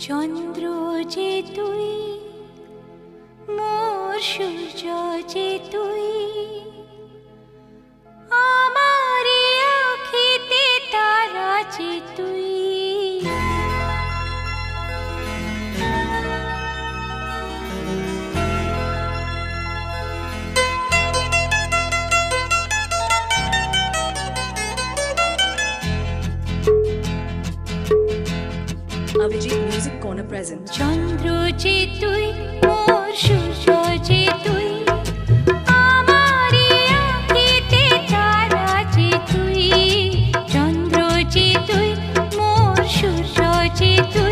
চন্দ্র যে তুই, মোর সূর্য যে তুই, আমার আখিতে তারা যে তুই। Avijit Music Corner present. চন্দ্র যে তুই, মোর সূর্য যে তুই, আমার আখিতে তারা যে তুই। চন্দ্র যে তুই, মোর সূর্য যে তুই,